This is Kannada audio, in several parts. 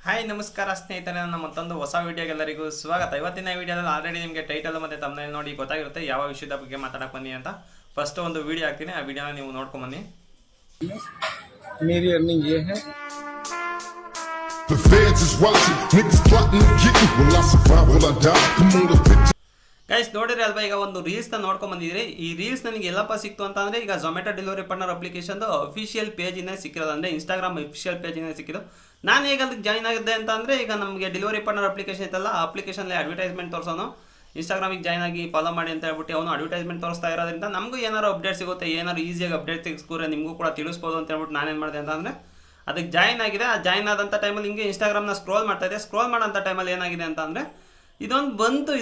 ಹಾಯ್ ನಮಸ್ಕಾರ ಸ್ನೇಹಿತರೆ, ನನ್ನ ಮತ್ತೊಂದು ಹೊಸ ವಿಡಿಯೋಗೆ ಎಲ್ಲರಿಗೂ ಸ್ವಾಗತ. ಇವತ್ತಿನ ವಿಡಿಯೋದಲ್ಲಿ ಆಲ್ರೆಡಿ ನಿಮಗೆ ಟೈಟಲ್ ಮತ್ತು ತಮ್ಮನೇಲಿ ನೋಡಿ ಗೊತ್ತಾಗಿರುತ್ತೆ ಯಾವ ವಿಷಯದ ಬಗ್ಗೆ ಮಾತಾಡಕ್ಕೆ ಬನ್ನಿ ಅಂತ. ಫಸ್ಟ್ ಒಂದು ವಿಡಿಯೋ ಹಾಕ್ತೀನಿ, ಆ ವಿಡಿಯೋನ ನೀವು ನೋಡ್ಕೊಂಡು ಬನ್ನಿ. मेरी अर्निंग ये है. The feds is watching, niggas plotting to get me. Will I survive? Will I die? Come on, let's picture. Guys ನೋಡಿರಿ ಅಲ್ವಾ, ಈಗ ಒಂದು ರೀಲ್ಸ್ನ ನೋಡ್ಕೊಂಡು ಬಂದಿದ್ದೀರಿ. ಈ ರೀಲ್ಸ್ ನನಗೆ ಎಲ್ಲಪ್ಪ ಸಿಕ್ತು ಅಂತಂದರೆ, ಈಗ ಝೊಮ್ಯಾಟೊ ಡೆಲಿವರಿ ಪಾರ್ಟ್ನರ್ ಅಪ್ಲಿಕೇಶನ್ದು ಅಫಿಷಿಯಲ್ ಪೇಜಿನೇ ಸಿಕ್ಕಿರೋದು, ಅಂದರೆ ಇನ್ಸ್ಟಾಗ್ರಾಮ್ ಅಫಿಷಿಯಲ್ ಪೇಜಿನೇ ಸಿಕ್ಕಿದ್ದು. ನಾನು ಹೇಗೆ ಅದಕ್ಕೆ ಜಾಯ್ನ್ ಆಗಿದ್ದೆ ಅಂತ ಅಂದರೆ, ಈಗ ನಮಗೆ ಡೆಲಿವರಿ ಪಾರ್ಟ್ನರ್ ಅಪ್ಲಿಕೇಶನ್ ಇತ್ತಲ್ಲ, ಆ ಅಪ್ಲಿಕೇಶನ್ಲಿ ಅಡ್ವರ್ಟೈಸ್ಮೆಂಟ್ ತೋರಿಸೋನು, ಇನ್ಸ್ಟಾಗ್ರಾಮಿಗೆ ಜಾಯ್ನ್ ಆಗಿ ಫಾಲೋ ಮಾಡಿ ಅಂತ ಹೇಳ್ಬಿಟ್ಟು ಅವನು ಅಡ್ವರ್ಟೈಸ್ಮೆಂಟ್ ತೋರಿಸ್ತಾ ಇರೋದ್ರಿಂದ ನಮಗೂ ಏನಾರು ಅಪ್ಡೇಟ್ ಸಿಗುತ್ತೆ, ಏನಾರು ಈಸಿಯಾಗಿ ಅಪ್ಡೇಟ್ ತೆಗೆಸ್ಕೋರೆ ನಿಮಗೂ ಕೂಡ ತಿಳಿಸ್ಬೋದು ಅಂತ ಹೇಳ್ಬಿಟ್ಟು ನಾನೇನು ಮಾಡಿದೆ ಅಂತಂದರೆ ಅದಕ್ಕೆ ಜಾಯ್ನ್ ಆಗಿದೆ. ಆ ಜಾಯ್ನ್ ಆದಂಥ ಟೈಮಲ್ಲಿ ಹಿಂಗೆ ಇನ್ಸ್ಟಾಗ್ರಾಮ್ನ ಸ್ಕ್ರೋಲ್ ಮಾಡ್ತಾ ಇದೆ. ಸ್ಕ್ರೋಲ್ ಮಾಡೋಂಥ ಟೈಮಲ್ಲಿ ಏನಾಗಿದೆ ಅಂತಂದರೆ ಇದೊಂದು ಬಂತು,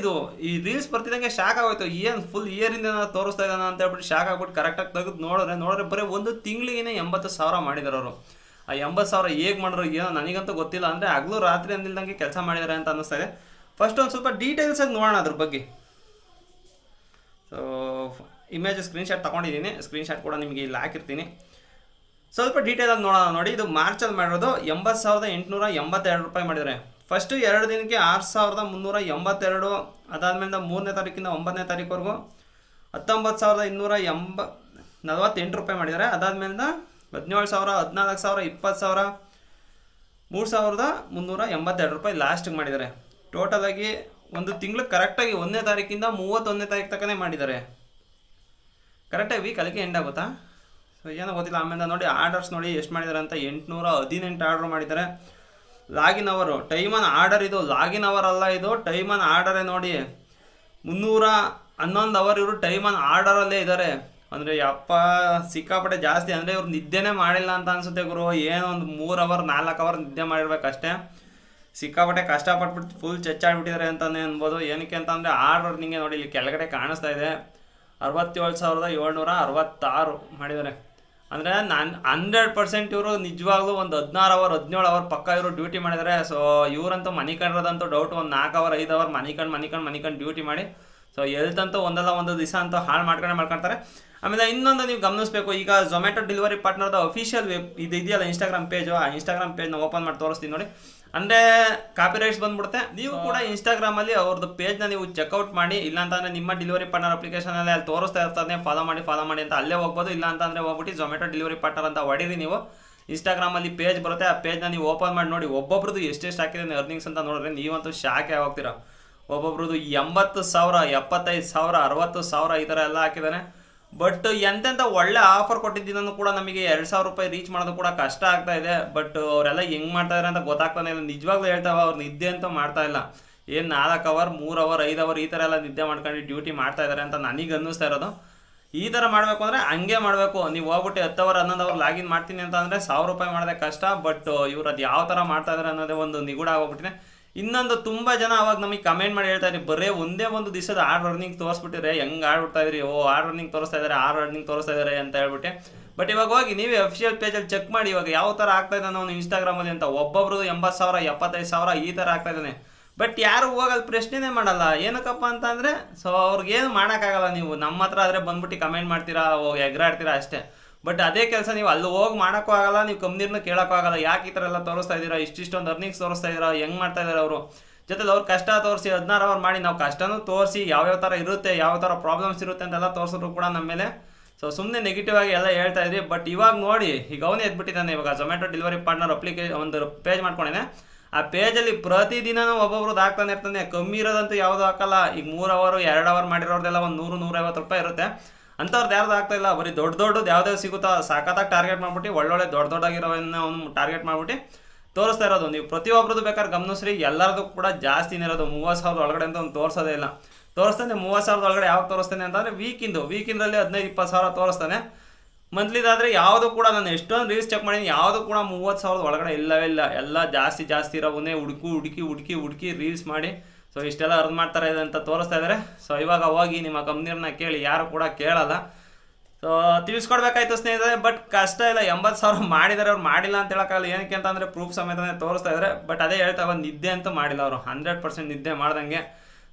ಈ ರೀಲ್ಸ್ ಬರ್ತಿದ್ದಂಗೆ ಶಾಕ್ ಆಗೋಯ್ತು. ಏನು ಫುಲ್ ಇಯರಿಂದ ತೋರಿಸ್ತಾ ಇದ್ದಾನೆ ಅಂತ ಹೇಳ್ಬಿಟ್ಟು ಶಾಕ್ ಆಗ್ಬಿಟ್ಟು ಕರೆಕ್ಟಾಗಿ ತೆಗೆದು ನೋಡಿದ್ರೆ ಬರೀ ಒಂದು ತಿಂಗಳಿಗೆ 80,000 ಮಾಡಿದಾರೆ ಅವರು. ಆ 80,000 ಹೇಗೆ ಮಾಡಿದ್ರು ಏನೋ ನನಗಂತೂ ಗೊತ್ತಿಲ್ಲ. ಅಂದರೆ ಹಗಲು ರಾತ್ರಿ ಅಂದಿಲ್ದಂಗೆ ಕೆಲಸ ಮಾಡಿದ್ದಾರೆ ಅಂತ ಅನ್ನಿಸ್ತಾ ಇದೆ. ಫಸ್ಟ್ ಒಂದು ಸ್ವಲ್ಪ ಡೀಟೇಲ್ಸಾಗಿ ನೋಡೋಣ ಅದ್ರ ಬಗ್ಗೆ. ಸೊ ಇಮೇಜ್ ಸ್ಕ್ರೀನ್ಶಾಟ್ ತೊಗೊಂಡಿದ್ದೀನಿ, ಸ್ಕ್ರೀನ್ಶಾಟ್ ಕೂಡ ನಿಮಗೆ ಇಲ್ಲಿ ಹಾಕಿರ್ತೀನಿ. ಸ್ವಲ್ಪ ಡೀಟೇಲಾಗಿ ನೋಡೋಣ. ನೋಡಿ, ಇದು ಮಾರ್ಚಲ್ಲಿ ಮಾಡಿರೋದು 80,882 ರೂಪಾಯಿ ಮಾಡಿದ್ದಾರೆ. ಫಸ್ಟು 2 ದಿನಕ್ಕೆ 6,382, ಅದಾದಮೇಲೆ 3ನೇ ತಾರೀಕಿಂದ 9ನೇ ತಾರೀಕುವರೆಗೂ 19,248 ರೂಪಾಯಿ ಮಾಡಿದ್ದಾರೆ. ಅದಾದಮೇಲೆ 17,000, 14,000, 20,000, 3,382 ರೂಪಾಯಿ ಲಾಸ್ಟಿಗೆ ಮಾಡಿದ್ದಾರೆ. ಟೋಟಲಾಗಿ ಒಂದು ತಿಂಗಳು ಕರೆಕ್ಟಾಗಿ 1ನೇ ತಾರೀಕಿಂದ 31ನೇ ತಾರೀಕು ತಕ್ಕನೇ ಮಾಡಿದ್ದಾರೆ. ಕರೆಕ್ಟಾಗಿ ವೀಕ್ ಅದಕ್ಕೆ ಎಂಡ್ ಆಗುತ್ತಾ, ಸೊ ಏನೋ ಗೊತ್ತಿಲ್ಲ. ಆಮೇಲೆ ನೋಡಿ ಆರ್ಡರ್ಸ್ ನೋಡಿ ಎಷ್ಟು ಮಾಡಿದ್ದಾರೆ ಅಂತ, 818 ಆರ್ಡರ್ ಮಾಡಿದ್ದಾರೆ. ಲಾಗಿನ್ ಅವರು ಟೈಮ್ ಆನ್ ಆರ್ಡರ್, ಇದು ಲಾಗಿನ್ ಅವರ್ ಅಲ್ಲ, ಇದು ಟೈಮ್ ಆನ್ ಆರ್ಡರೇ. ನೋಡಿ 311 ಅವರ್ ಇವರು ಟೈಮ್ ಆನ್ ಆರ್ಡರಲ್ಲೇ ಇದ್ದಾರೆ. ಅಂದರೆ ಯಪ್ಪ ಸಿಕ್ಕಾಪಟ್ಟೆ ಜಾಸ್ತಿ. ಅಂದರೆ ಇವ್ರು ನಿದ್ದೆನೇ ಮಾಡಿಲ್ಲ ಅಂತ ಅನಿಸುತ್ತೆ ಗುರು. ಏನೋ ಒಂದು 3 ಅವರ್ 4 ಅವರ್ ನಿದ್ದೆ ಮಾಡಿರ್ಬೇಕಷ್ಟೇ. ಸಿಕ್ಕಾಪಟ್ಟೆ ಕಷ್ಟಪಟ್ಬಿಟ್ಟು ಫುಲ್ ಚೆಚ್ಚಾಡ್ಬಿಟ್ಟಿದ್ದಾರೆ ಅಂತಲೇ ಅನ್ಬೋದು. ಏನಕ್ಕೆ ಅಂತಂದರೆ ಆರ್ಡರ್ ನಿಮಗೆ ನೋಡಿ ಇಲ್ಲಿ ಕೆಳಗಡೆ ಕಾಣಿಸ್ತಾ ಇದೆ, 67,766 ಮಾಡಿದ್ದಾರೆ. ಅಂದರೆ 100% ಇವರು ನಿಜವಾಗ್ಲೂ ಒಂದು 16 ಅವರ್ 17 ಅವರ್ ಪಕ್ಕ ಇವರು ಡ್ಯೂಟಿ ಮಾಡಿದ್ದಾರೆ. ಸೊ ಇವರಂತೂ ಮನಿಕಂಡ್ರದಂತೂ ಡೌಟ್, ಒಂದು 4 ಅವರ್ 5 ಅವರ್ ಮನಿಕಂಡು ಡ್ಯೂಟಿ ಮಾಡಿ ಸೊ ಎಲ್ತಂತೂ ಒಂದಲ್ಲ ಒಂದು ದಿವಸ ಅಂತೂ ಹಾಳು ಮಾಡ್ಕೊಳ್ತಾರೆ. ಆಮೇಲೆ ಇನ್ನೊಂದು ನೀವು ಗಮನಿಸಬೇಕು, ಈಗ ಝೊಮ್ಯಾಟೊ ಡೆಲಿವರಿ ಪಾರ್ಟ್ನರ್ದು ಅಫಿಷಿಯಲ್ ವೆಬ್ ಇದು ಇದೆಯಲ್ಲ ಇನ್ಸ್ಟಾಗ್ರಾಮ್ ಪೇಜು, ಆ ಇನ್ಸ್ಟಾಗ್ರಾಮ್ ಪೇಜ್ನ ಓಪನ್ ಮಾಡಿ ತೋರಿಸ್ತೀನಿ ನೋಡಿ. ಅಂದರೆ ಕಾಪಿರೈಟ್ಸ್ ಬಂದ್ಬಿಡುತ್ತೆ. ನೀವು ಕೂಡ ಇನ್ಸ್ಟಾಗ್ರಾಮಲ್ಲಿ ಅವ್ರದ್ದು ಪೇಜ್ನ ನೀವು ಚೆಕ್ಔಟ್ ಮಾಡಿ. ಇಲ್ಲಾಂತಂದರೆ ನಿಮ್ಮ ಡೆಲಿವರಿ ಪಾರ್ಟ್ನರ್ ಅಪ್ಲಿಕೇಶನಲ್ಲಿ ಅಲ್ಲಿ ತೋರಿಸ್ತಾ ಇರ್ತಾನೆ ಫಾಲೋ ಮಾಡಿ ಅಂತ ಅಲ್ಲೇ ಹೋಗ್ಬೋದು. ಇಲ್ಲ ಅಂತಂದರೆ ಹೋಗ್ಬಿಟ್ಟು ಝೊಮ್ಯಾಟೊ ಡೆಲಿವರಿ ಪಾರ್ಟ್ನರ್ ಅಂತ ಹೊಡೀರಿ ನೀವು. ಇನ್ಸ್ಟಾಗ್ರಾಮಲ್ಲಿ ಪೇಜ್ ಬರುತ್ತೆ, ಆ ಪೇಜ್ನ ನೀವು ಓಪನ್ ಮಾಡಿ ನೋಡಿ. ಒಬ್ಬೊಬ್ರದ್ದು ಎಷ್ಟೆಷ್ಟು ಹಾಕಿದೆ ಅರ್ನಿಂಗ್ಸ್ ಅಂತ ನೋಡಿದ್ರೆ ನೀವಂತೂ ಶಾಕೇ ಹೋಗ್ತೀರಾ. ಒಬ್ಬೊಬ್ರದ್ದು 80,000, 75,000, 60,000 ಈ ಥರ ಎಲ್ಲ ಹಾಕಿದ್ದಾನೆ. ಬಟ್ ಎಂತೆಂಥ ಒಳ್ಳೆ ಆಫರ್ ಕೊಟ್ಟಿದ್ದನ್ನು ಕೂಡ ನಮಗೆ 2,000 ರೂಪಾಯಿ ರೀಚ್ ಮಾಡೋದು ಕೂಡ ಕಷ್ಟ ಆಗ್ತಾ ಇದೆ. ಬಟ್ ಅವರೆಲ್ಲ ಹೆಂಗೆ ಮಾಡ್ತಾ ಇದ್ದಾರೆ ಅಂತ ಗೊತ್ತಾಗ್ತಾನೆ ಇಲ್ಲ. ನಿಜವಾಗ್ಲೂ ಹೇಳ್ತಾವೆ, ಅವ್ರು ನಿದ್ದೆ ಅಂತೂ ಮಾಡ್ತಾ ಇಲ್ಲ. ಏನು 4 ಅವರ್ 3 ಅವರ್ 5 ಅವರ್ ಈ ಥರ ಎಲ್ಲ ನಿದ್ದೆ ಮಾಡ್ಕೊಂಡು ಡ್ಯೂಟಿ ಮಾಡ್ತಾ ಇದ್ದಾರೆ ಅಂತ ನನಗೆ ಅನ್ನಿಸ್ತಾ ಇರೋದು. ಈ ಥರ ಮಾಡಬೇಕು ಅಂದರೆ ಹಂಗೆ ಮಾಡಬೇಕು. ನೀವು ಹೋಗ್ಬಿಟ್ಟು 10 ಅವರ್ 11 ಅವರ್ ಲಾಗಿನ್ ಮಾಡ್ತೀನಿ ಅಂತ ಅಂದರೆ 1,000 ರೂಪಾಯಿ ಮಾಡೋದೇ ಕಷ್ಟ. ಬಟ್ ಇವ್ರು ಅದು ಯಾವ ಥರ ಮಾಡ್ತಾ ಇದ್ದಾರೆ ಅನ್ನೋದೇ ಒಂದು ನಿಗೂಢ ಆಗೋಗ್ಬಿಟ್ಟಿದೆ. ಇನ್ನೊಂದು ತುಂಬ ಜನ ಅವಾಗ ನಮಗೆ ಕಮೆಂಟ್ ಮಾಡಿ ಹೇಳ್ತಾ ಇದ್ರಿ, ಬರೀ ಒಂದೇ ಒಂದು ದಿವಸದ ಆರ್ಡರ್ ಅರ್ನಿಂಗ್ ತೋರಿಸ್ಬಿಟ್ಟಿದ್ರೆ ಹೆಂಗೆ ಆಡ್ಬಿಡ್ತಾ ಇದ್ರಿ, ಆರ್ಡರ್ ಅರ್ನಿಂಗ್ ತೋರಿಸ್ತಾ ಇದ್ದಾರೆ ಅಂತ ಹೇಳ್ಬಿಟ್ಟೆ. ಬಟ್ ಇವಾಗ ಹೋಗಿ ನೀವೇ ಅಫಿಷಿಯಲ್ ಪೇಜಲ್ಲಿ ಚೆಕ್ ಮಾಡಿ ಇವಾಗ ಯಾವ ಥರ ಆಗ್ತಾ ಇದ್ದಾನೆ ಅವನು ಇನ್ಸ್ಟಾಗ್ರಾಮಲ್ಲಿ ಅಂತ. ಒಬ್ಬೊಬ್ರದ್ದು 80,000, 75,000 ಈ ಥರ ಆಗ್ತಾ ಇದ್ದಾನೆ. ಬಟ್ ಯಾರು ಹೋಗೋದು ಪ್ರಶ್ನೆನೇ ಮಾಡಲ್ಲ. ಏನಕ್ಕಪ್ಪ ಅಂತಂದರೆ ಸೊ ಅವ್ರಿಗೇನು ಮಾಡೋಕ್ಕಾಗಲ್ಲ. ನೀವು ನಮ್ಮ ಹತ್ರ ಆದರೆ ಬಂದ್ಬಿಟ್ಟು ಕಮೆಂಟ್ ಮಾಡ್ತೀರಾ, ಎಗರಾಡ್ತೀರಾ ಅಷ್ಟೇ. ಬಟ್ ಅದೇ ಕೆಲಸ ನೀವು ಅಲ್ಲಿ ಹೋಗಿ ಮಾಡೋಕ್ಕೂ ಆಗಲ್ಲ, ನೀವು ಕಂಪ್ನಿರ್ನ ಕೇಳೋಕ್ಕೂ ಆಗಲ್ಲ. ಯಾಕೆ ಈ ಥರ ಎಲ್ಲ ತೋರಿಸ್ತಾ ಇದ್ದೀರಾ, ಇಷ್ಟೊಂದು ಅರ್ನಿಂಗ್ಸ್ ತೋರಿಸ್ತಾ ಇದ್ದೀರಾ, ಹೆಂಗೆ ಮಾಡ್ತಾ ಇದ್ದಾರೆ ಅವರು. ಜೊತೆಲಿ ಅವ್ರು ಕಷ್ಟ ತೋರಿಸಿ 16 ಅವರ್ ಮಾಡಿ ನಾವು ಕಷ್ಟನೂ ತೋರಿಸಿ ಯಾವ್ಯಾವ ಥರ ಇರುತ್ತೆ, ಯಾವ ಥರ ಪ್ರಾಬ್ಲಮ್ಸ್ ಇರುತ್ತೆ ಅಂತೆಲ್ಲ ತೋರಿಸಿದ್ರು ಕೂಡ ನಮ್ಮ ಮೇಲೆ ಸೊ ಸುಮ್ಮನೆ ನೆಗೆಟಿವ್ ಆಗಿ ಎಲ್ಲ ಹೇಳ್ತಾ ಇದ್ರಿ. ಬಟ್ ಇವಾಗ ನೋಡಿ, ಈಗ ಅವನೇ ಎದ್ಬಿಟ್ಟಿದ್ದಾನೆ. ಇವಾಗ ಝೊಮ್ಯಾಟೊ ಡೆಲಿವರಿ ಪಾರ್ಟ್ನರ್ ಒಂದು ಪೇಜ್ ಮಾಡ್ಕೊಂಡಿದ್ದಾನೆ. ಆ ಪೇಜಲ್ಲಿ ಪ್ರತಿದಿನವೂ ಒಬ್ಬೊಬ್ರದ್ದು ಹಾಕ್ತಾನೆ ಇರ್ತಾನೆ. ಕಮ್ಮಿ ಇರೋದಂತೂ ಯಾವುದೂ ಹಾಕಲ್ಲ. ಈಗ 3 ಅವರ್ 2 ಅವರ್ ಮಾಡಿರೋರ್ದೆಲ್ಲ ಒಂದು 100-150 ರೂಪಾಯಿ ಇರುತ್ತೆ. ಅಂಥವ್ರದ್ದು ಯಾರ್ದು ಆಗ್ತಾ ಇಲ್ಲ. ಬರೀ ದೊಡ್ಡದು ಯಾವ್ದಾದ್ರು ಸಿಗುತ್ತಾ ಸಾಕತ್ತಾಗಿ ಟಾರ್ಗೆಟ್ ಮಾಡ್ಬಿಟ್ಟು ಒಳ್ಳೊಳ್ಳೆ ದೊಡ್ಡದಾಗಿರೋವನ್ನ ಅವ್ನು ಟಾರ್ಗೆಟ್ ಮಾಡ್ಬಿಟ್ಟು ತೋರಿಸ್ತಾ ಇರೋದು. ನೀವು ಪ್ರತಿಯೊಬ್ಬರದ್ದು ಬೇಕಾದ್ರೆ ಗಮನಿಸ್ರಿ, ಎಲ್ಲರದು ಕೂಡ ಜಾಸ್ತಿನೇ ಇರೋದು. 30,000 ಒಳಗಡೆ ಅಂತ ಒಂದು ತೋರಿಸೋದೇ ಇಲ್ಲ. ತೋರಿಸ್ತಾನೆ 30,000 ಒಳಗಡೆ ಯಾವಾಗ ತೋರಿಸ್ತಾನೆ ಅಂತಂದರೆ ವೀಕಿಂದಲ್ಲಿ 15-20,000 ತೋರಿಸ್ತಾನೆ. ಮಂತ್ಲಿದಾದರೆ ಯಾವುದು ಕೂಡ ನಾನು ಎಷ್ಟೊಂದು ರೀಲ್ಸ್ ಚೆಕ್ ಮಾಡಿದ್ದೀನಿ, ಯಾವುದು ಕೂಡ 30,000 ಒಳಗಡೆ ಇಲ್ಲವೇ ಇಲ್ಲ. ಎಲ್ಲ ಜಾಸ್ತಿ ಇರೋವನ್ನೇ ಹುಡುಕಿ ರೀಲ್ಸ್ ಮಾಡಿ ಸೊ ಇಷ್ಟೆಲ್ಲ ಅರ್ನ್ ಮಾಡ್ತಾರೆ ಅಂತ ತೋರಿಸ್ತಾ ಇದ್ದಾರೆ. ಸೊ ಇವಾಗ ಹೋಗಿ ನಿಮ್ಮ ಕಂಪ್ನಿಯವ್ರನ್ನ ಕೇಳಿ, ಯಾರು ಕೂಡ ಕೇಳಲ್ಲ. ಸೊ ತಿಳಿಸ್ಕೊಡ್ಬೇಕಾಯ್ತು ಸ್ನೇಹಿತರೆ. ಬಟ್ ಕಷ್ಟ ಇಲ್ಲ, 80,000 ಮಾಡಿದ್ದಾರೆ. ಅವ್ರು ಮಾಡಿಲ್ಲ ಅಂತ ಹೇಳೋಕ್ಕಾಗಲ್ಲ. ಏನಕ್ಕೆ ಅಂತಂದರೆ ಪ್ರೂಫ್ ಸಮೇತನೇ ತೋರಿಸ್ತಾ ಇದ್ದಾರೆ. ಬಟ್ ಅದೇ ಹೇಳ್ತಾ ನಿದ್ದೆ ಅಂತೂ ಮಾಡಿಲ್ಲ ಅವರು, 100% ನಿದ್ದೆ ಮಾಡ್ದಂಗೆ.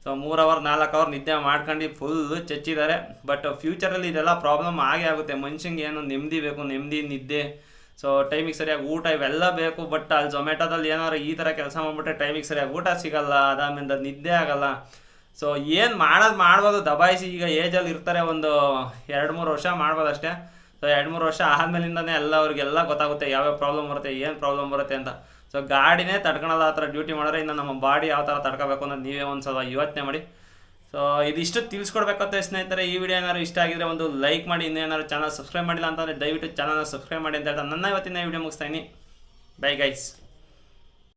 ಸೊ 3 ಅವರ್ 4 ಅವರ್ ನಿದ್ದೆ ಮಾಡ್ಕೊಂಡು ಫುಲ್ಲು ಚಚ್ಚಿದ್ದಾರೆ. ಬಟ್ ಫ್ಯೂಚರಲ್ಲಿ ಇದೆಲ್ಲ ಪ್ರಾಬ್ಲಮ್ ಆಗೇ ಆಗುತ್ತೆ. ಮನುಷ್ಯಂಗೆ ಏನು ನೆಮ್ಮದಿ ಬೇಕು, ನೆಮ್ಮದಿ ನಿದ್ದೆ. ಸೊ ಟೈಮಿಗೆ ಸರಿಯಾಗಿ ಊಟ ಇವೆಲ್ಲ ಬೇಕು. ಬಟ್ ಅಲ್ಲಿ ಝೊಮ್ಯಾಟೋದಲ್ಲಿ ಏನಾದ್ರು ಈ ಥರ ಕೆಲಸ ಮಾಡಿಬಿಟ್ರೆ ಟೈಮಿಗೆ ಸರಿಯಾಗಿ ಊಟ ಸಿಗಲ್ಲ, ಅದಾದ್ಮೇಲೆ ನಿದ್ದೆ ಆಗಲ್ಲ. ಸೊ ಏನು ಮಾಡ್ಬೋದು ದಬಾಯಿಸಿ. ಈಗ ಏಜಲ್ಲಿ ಇರ್ತಾರೆ, ಒಂದು 2-3 ವರ್ಷ ಮಾಡ್ಬೋದು ಅಷ್ಟೇ. ಸೊ 2-3 ವರ್ಷ ಆದಮೇಲಿಂದನೇ ಎಲ್ಲ ಅವ್ರಿಗೆಲ್ಲ ಗೊತ್ತಾಗುತ್ತೆ ಯಾವ್ಯಾವ ಪ್ರಾಬ್ಲಮ್ ಬರುತ್ತೆ, ಏನು ಪ್ರಾಬ್ಲಮ್ ಬರುತ್ತೆ ಅಂತ. ಸೊ ಗಾಡಿನೇ ತಡ್ಕೊಳಲ್ಲ ಆ ಥರ ಡ್ಯೂಟಿ ಮಾಡಿದ್ರೆ, ಇನ್ನು ನಮ್ಮ ಬಾಡಿ ಯಾವ ಥರ ತಡ್ಕೋಬೇಕು ಅನ್ನೋದು ನೀವೇ ಒಂದು ಸಲ ಯೋಚನೆ ಮಾಡಿ. ಸೊ ಇದಿಷ್ಟು ತಿಳಿಸ್ಕೊಡ್ಬೇಕಂತ ಸ್ನೇಹಿತರೆ. ಈ ವಿಡಿಯೋ ಏನಾದ್ರು ಇಷ್ಟ ಆಗಿದ್ರೆ ಒಂದು ಲೈಕ್ ಮಾಡಿ, ಇನ್ನೇನಾದ್ರು ಚಾನಲ್ ಸಬ್ಸ್ಕ್ರೈಬ್ ಮಾಡಿಲ್ಲ ಅಂತಂದರೆ ದಯವಿಟ್ಟು ಚಾನಲ್ನ ಸಬ್ಸ್ಕ್ರೈಬ್ ಮಾಡಿ ಅಂತ ಹೇಳ್ತಾ ನನ್ನ ಇವತ್ತಿನ ವಿಡಿಯೋ ಮುಗಿಸ್ತಾ ಇದೀನಿ. Bye guys.